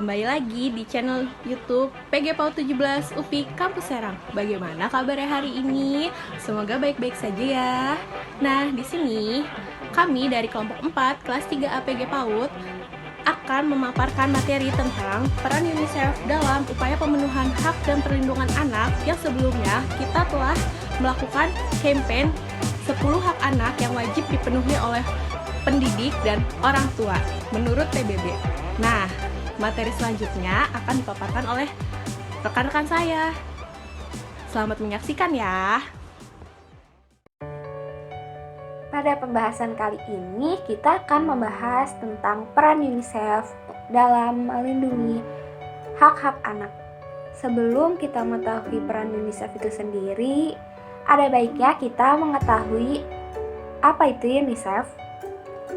kembali lagi di channel YouTube PG PAUD 17 UPI Kampus Serang. Bagaimana kabarnya hari ini? Semoga baik-baik saja ya. Nah, di sini kami dari kelompok 4 kelas 3 APG PAUD akan memaparkan materi tentang peran UNICEF dalam upaya pemenuhan hak dan perlindungan anak yang sebelumnya kita telah melakukan campaign 10 hak anak yang wajib dipenuhi oleh pendidik dan orang tua menurut PBB. Nah, materi selanjutnya akan dipaparkan oleh rekan-rekan saya. Selamat menyaksikan ya. Pada pembahasan kali ini, kita akan membahas tentang peran UNICEF dalam melindungi hak-hak anak. Sebelum kita mengetahui peran UNICEF itu sendiri, ada baiknya kita mengetahui apa itu UNICEF.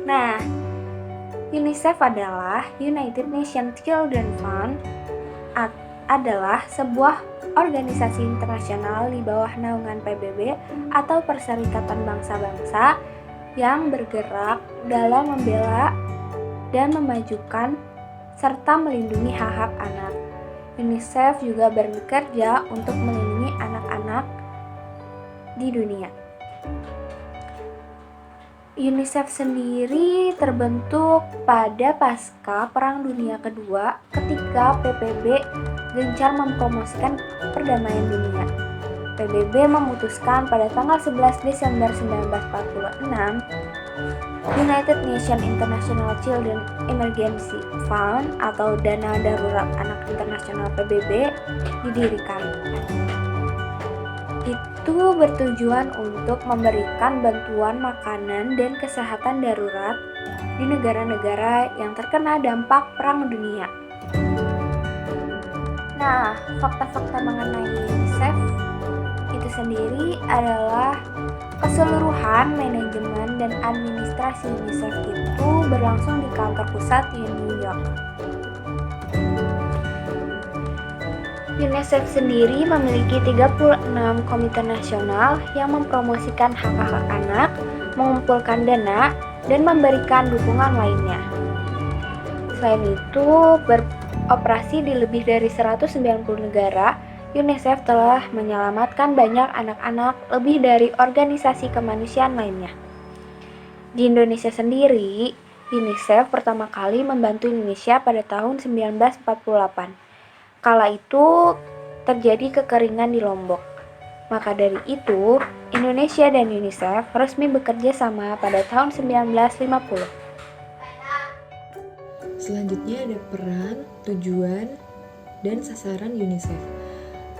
Nah, UNICEF adalah United Nations Children Fund, adalah sebuah organisasi internasional di bawah naungan PBB atau Perserikatan Bangsa-Bangsa yang bergerak dalam membela dan memajukan serta melindungi hak-hak anak. UNICEF juga bekerja untuk melindungi anak-anak di dunia. UNICEF sendiri terbentuk pada pasca Perang Dunia Kedua ketika PBB gencar mempromosikan perdamaian dunia. PBB memutuskan pada tanggal 11 Desember 1946 United Nations International Children Emergency Fund atau Dana Darurat Anak Internasional PBB didirikan. Itu bertujuan untuk memberikan bantuan makanan dan kesehatan darurat di negara-negara yang terkena dampak Perang Dunia. Nah, fakta-fakta mengenai UNICEF itu sendiri adalah keseluruhan manajemen dan administrasi UNICEF itu berlangsung di kantor pusat di New York. UNICEF sendiri memiliki 36 komite nasional yang mempromosikan hak-hak anak, mengumpulkan dana, dan memberikan dukungan lainnya. Selain itu, beroperasi di lebih dari 190 negara, UNICEF telah menyelamatkan banyak anak-anak lebih dari organisasi kemanusiaan lainnya. Di Indonesia sendiri, UNICEF pertama kali membantu Indonesia pada tahun 1948. Kala itu terjadi kekeringan di Lombok. Maka dari itu, Indonesia dan UNICEF resmi bekerja sama pada tahun 1950. Selanjutnya ada peran, tujuan, dan sasaran UNICEF.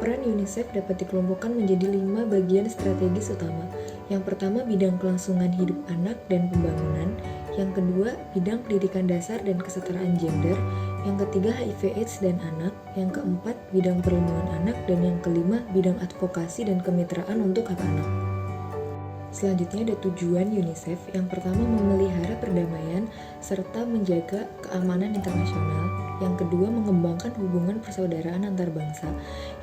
Peran UNICEF dapat dikelompokkan menjadi 5 bagian strategis utama. Yang pertama, bidang kelangsungan hidup anak dan pembangunan. Yang kedua, bidang pendidikan dasar dan kesetaraan gender. Yang ketiga, HIV/AIDS dan anak. Yang keempat, bidang perlindungan anak. Dan yang kelima, bidang advokasi dan kemitraan untuk hak anak. Selanjutnya ada tujuan UNICEF. Yang pertama, memelihara perdamaian serta menjaga keamanan internasional. Yang kedua, mengembangkan hubungan persaudaraan antar bangsa.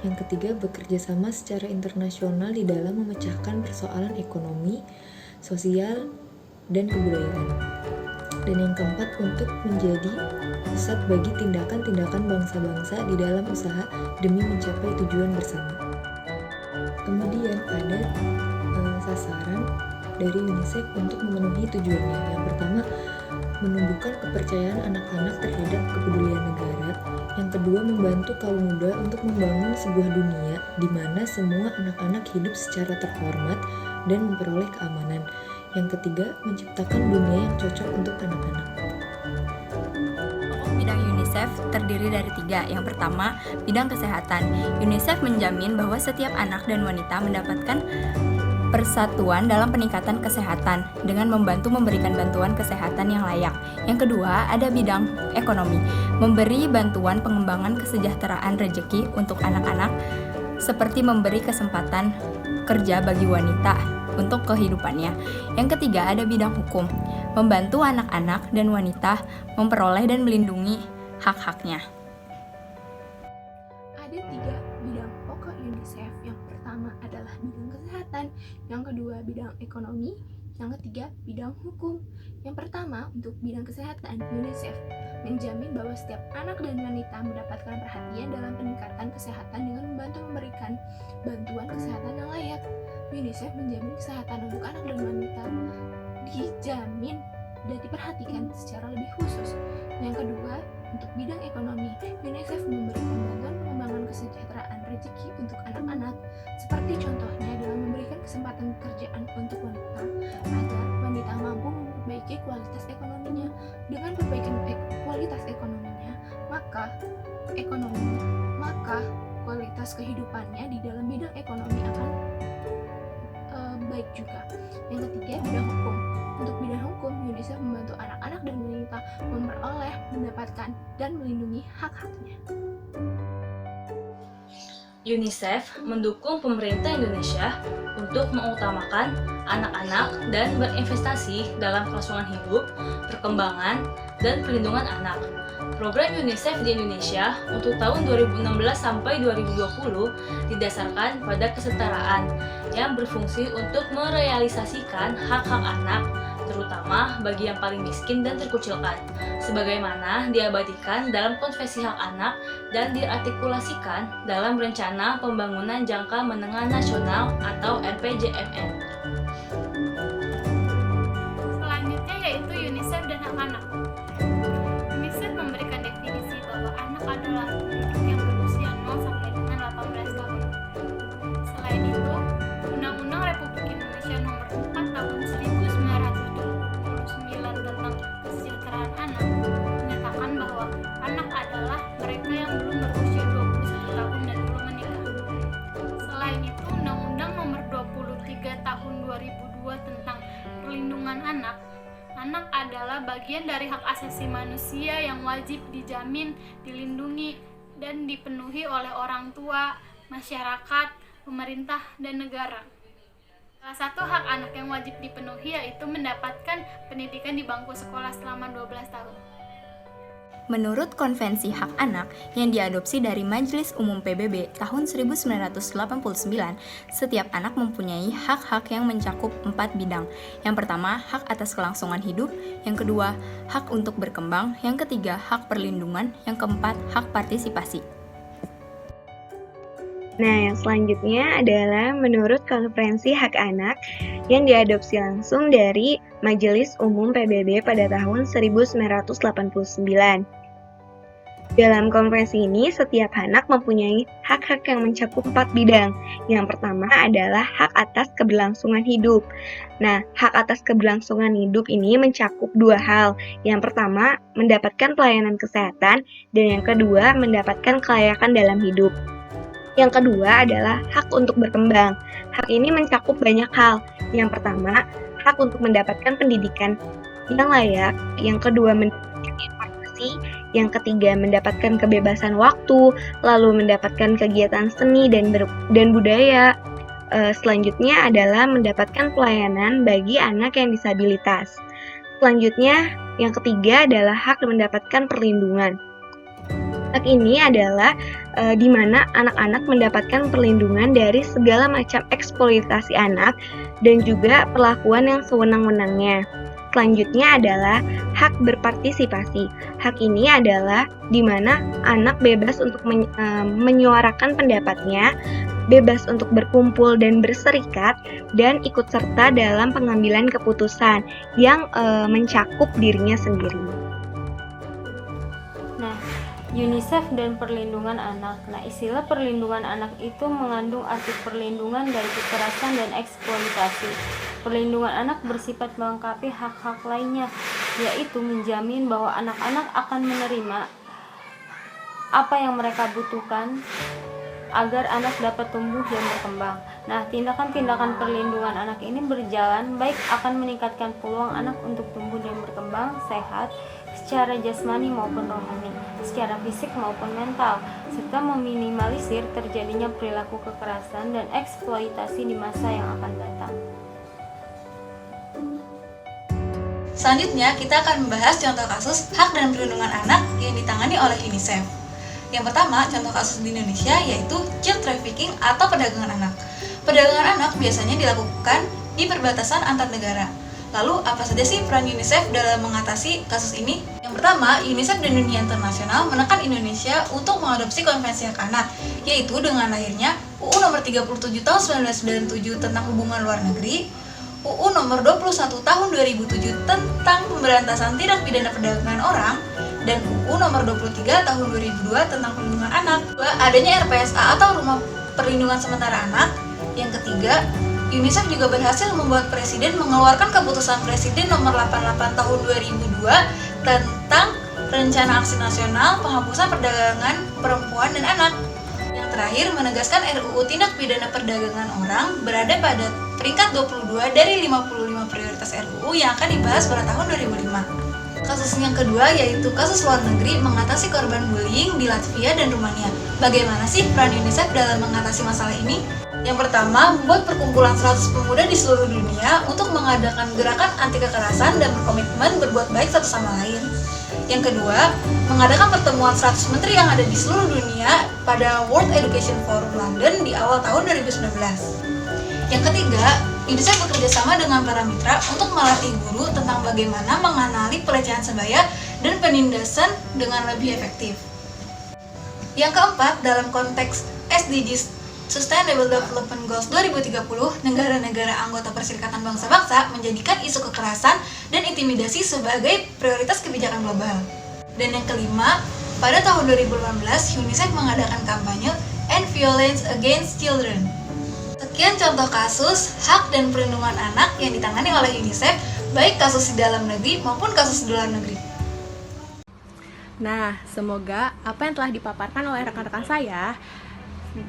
Yang ketiga, bekerja sama secara internasional di dalam memecahkan persoalan ekonomi, sosial, dan kebudayaan. Dan yang keempat, untuk menjadi pusat bagi tindakan-tindakan bangsa-bangsa di dalam usaha demi mencapai tujuan bersama. Kemudian ada sasaran dari UNICEF untuk memenuhi tujuannya. Yang pertama, menumbuhkan kepercayaan anak-anak terhadap kepedulian negara. Yang kedua, membantu kaum muda untuk membangun sebuah dunia di mana semua anak-anak hidup secara terhormat dan memperoleh keamanan. Yang ketiga, menciptakan dunia yang cocok untuk anak-anak. Bidang UNICEF terdiri dari 3. Yang pertama, bidang kesehatan. UNICEF menjamin bahwa setiap anak dan wanita mendapatkan persatuan dalam peningkatan kesehatan dengan membantu memberikan bantuan kesehatan yang layak. Yang kedua, ada bidang ekonomi, memberi bantuan pengembangan kesejahteraan rezeki untuk anak-anak seperti memberi kesempatan kerja bagi wanita untuk kehidupannya. Yang ketiga, ada bidang hukum, membantu anak-anak dan wanita memperoleh dan melindungi hak-haknya. Ada 3 bidang pokok UNICEF. Yang pertama adalah bidang kesehatan, yang kedua bidang ekonomi, Yang ketiga, bidang hukum. Yang pertama, untuk bidang kesehatan, UNICEF menjamin bahwa setiap anak dan wanita mendapatkan perhatian dalam peningkatan kesehatan dengan membantu memberikan bantuan kesehatan yang layak. UNICEF menjamin kesehatan untuk anak dan wanita dijamin dan diperhatikan secara lebih khusus. Yang kedua, untuk bidang ekonomi, UNICEF memberikan bantuan pengembangan kesejahteraan rezeki untuk anak-anak, seperti contohnya dengan memberikan kesempatan pekerjaan untuk wanita agar wanita mampu memperbaiki kualitas ekonominya. Dengan perbaikan kualitas ekonominya, maka kualitas kehidupannya di dalam bidang ekonomi akan baik juga. Yang ketiga, bidang hukum. Untuk bidang hukum, UNICEF membantu anak-anak dan wanita memperoleh, mendapatkan, dan melindungi hak-haknya. UNICEF mendukung pemerintah Indonesia untuk mengutamakan anak-anak dan berinvestasi dalam kelangsungan hidup, perkembangan, dan perlindungan anak. Program UNICEF di Indonesia untuk tahun 2016 sampai 2020 didasarkan pada kesetaraan yang berfungsi untuk merealisasikan hak-hak anak, terutama bagi yang paling miskin dan terkucilkan, sebagaimana diabadikan dalam Konvensi Hak Anak dan diartikulasikan dalam Rencana Pembangunan Jangka Menengah Nasional atau RPJMN. Selanjutnya yaitu UNICEF dan hak anak. UNICEF memberikan definisi bahwa anak adalah penduduk yang berusia 0 sampai dengan 18 tahun. Selain itu, Undang-Undang Republik Indonesia Nomor 4 Tahun 1979 tentang Kesejahteraan Anak menyatakan bahwa anak adalah mereka yang belum berusia 21 tahun dan belum menikah. Selain itu, Undang-Undang Nomor 23 Tahun 2002 tentang Perlindungan Anak adalah bagian dari hak asasi manusia yang wajib dijamin, dilindungi, dan dipenuhi oleh orang tua, masyarakat, pemerintah, dan negara. Salah satu hak anak yang wajib dipenuhi yaitu mendapatkan pendidikan di bangku sekolah selama 12 tahun. Menurut Konvensi Hak Anak yang diadopsi dari Majelis Umum PBB tahun 1989, setiap anak mempunyai hak-hak yang mencakup 4 bidang. Yang pertama, hak atas kelangsungan hidup. Yang kedua, hak untuk berkembang. Yang ketiga, hak perlindungan. Yang keempat, hak partisipasi. Nah, yang selanjutnya adalah menurut Konvensi Hak Anak yang diadopsi langsung dari Majelis Umum PBB pada tahun 1989. Dalam konvensi ini, setiap anak mempunyai hak-hak yang mencakup 4 bidang. Yang pertama adalah hak atas keberlangsungan hidup. Nah, hak atas keberlangsungan hidup ini mencakup 2 hal. Yang pertama, mendapatkan pelayanan kesehatan, dan yang kedua, mendapatkan kelayakan dalam hidup. Yang kedua adalah hak untuk berkembang. Hak ini mencakup banyak hal. Yang pertama, hak untuk mendapatkan pendidikan yang layak. Yang kedua, mendapatkan informasi. Yang ketiga, mendapatkan kebebasan waktu. Lalu mendapatkan kegiatan seni dan budaya. Selanjutnya adalah mendapatkan pelayanan bagi anak yang disabilitas. Selanjutnya, yang ketiga adalah hak mendapatkan perlindungan. Hak ini adalah di mana anak-anak mendapatkan perlindungan dari segala macam eksploitasi anak dan juga perlakuan yang sewenang-wenangnya. Selanjutnya adalah hak berpartisipasi. Hak ini adalah di mana anak bebas untuk menyuarakan pendapatnya, bebas untuk berkumpul dan berserikat, dan ikut serta dalam pengambilan keputusan yang mencakup dirinya sendiri. UNICEF dan perlindungan anak. Nah, istilah perlindungan anak itu mengandung arti perlindungan dari kekerasan dan eksploitasi. Perlindungan anak bersifat melengkapi hak-hak lainnya, yaitu menjamin bahwa anak-anak akan menerima apa yang mereka butuhkan agar anak dapat tumbuh dan berkembang. Nah, tindakan-tindakan perlindungan anak ini berjalan baik akan meningkatkan peluang anak untuk tumbuh dan berkembang sehat secara jasmani maupun rohani, secara fisik maupun mental, serta meminimalisir terjadinya perilaku kekerasan dan eksploitasi di masa yang akan datang. Selanjutnya, kita akan membahas contoh kasus hak dan perlindungan anak yang ditangani oleh UNICEF. Yang pertama, contoh kasus di Indonesia yaitu child trafficking atau perdagangan anak. Perdagangan anak biasanya dilakukan di perbatasan antar negara. Lalu, apa saja sih peran UNICEF dalam mengatasi kasus ini? Yang pertama, UNICEF dan dunia internasional menekan Indonesia untuk mengadopsi Konvensi Hak Anak, yaitu dengan lahirnya UU Nomor 37 Tahun 1997 tentang Hubungan Luar Negeri, UU Nomor 21 Tahun 2007 tentang Pemberantasan Tindak Pidana Perdagangan Orang, dan UU Nomor 23 Tahun 2002 tentang Perlindungan Anak. Kedua, adanya RPSA atau Rumah Perlindungan Sementara Anak. Yang ketiga, UNICEF juga berhasil membuat Presiden mengeluarkan keputusan Presiden Nomor 88 Tahun 2002 tentang Rencana Aksi Nasional Penghapusan Perdagangan Perempuan dan Anak. Yang terakhir, menegaskan RUU Tindak Pidana Perdagangan Orang berada pada peringkat 22 dari 55 prioritas RUU yang akan dibahas pada tahun 2005. Kasus yang kedua yaitu kasus luar negeri mengatasi korban bullying di Latvia dan Rumania. Bagaimana sih peran UNICEF dalam mengatasi masalah ini? Yang pertama, membuat perkumpulan 100 pemuda di seluruh dunia untuk mengadakan gerakan anti kekerasan dan berkomitmen berbuat baik satu sama lain. Yang kedua, mengadakan pertemuan 100 menteri yang ada di seluruh dunia pada World Education Forum London di awal tahun 2019. Yang ketiga, UNICEF bekerja sama dengan para mitra untuk melatih guru tentang bagaimana mengenali pelecehan sebaya dan penindasan dengan lebih efektif. Yang keempat, dalam konteks SDGs Sustainable Development Goals 2030, negara-negara anggota Perserikatan Bangsa-Bangsa menjadikan isu kekerasan dan intimidasi sebagai prioritas kebijakan global. Dan yang kelima, pada tahun 2018, UNICEF mengadakan kampanye End Violence Against Children. Sekian contoh kasus hak dan perlindungan anak yang ditangani oleh UNICEF, baik kasus di dalam negeri maupun kasus di luar negeri. Nah, semoga apa yang telah dipaparkan oleh rekan-rekan saya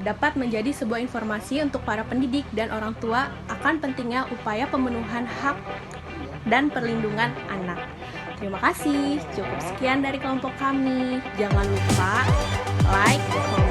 dapat menjadi sebuah informasi untuk para pendidik dan orang tua akan pentingnya upaya pemenuhan hak dan perlindungan anak. Terima kasih, cukup sekian dari kelompok kami. Jangan lupa like, comment,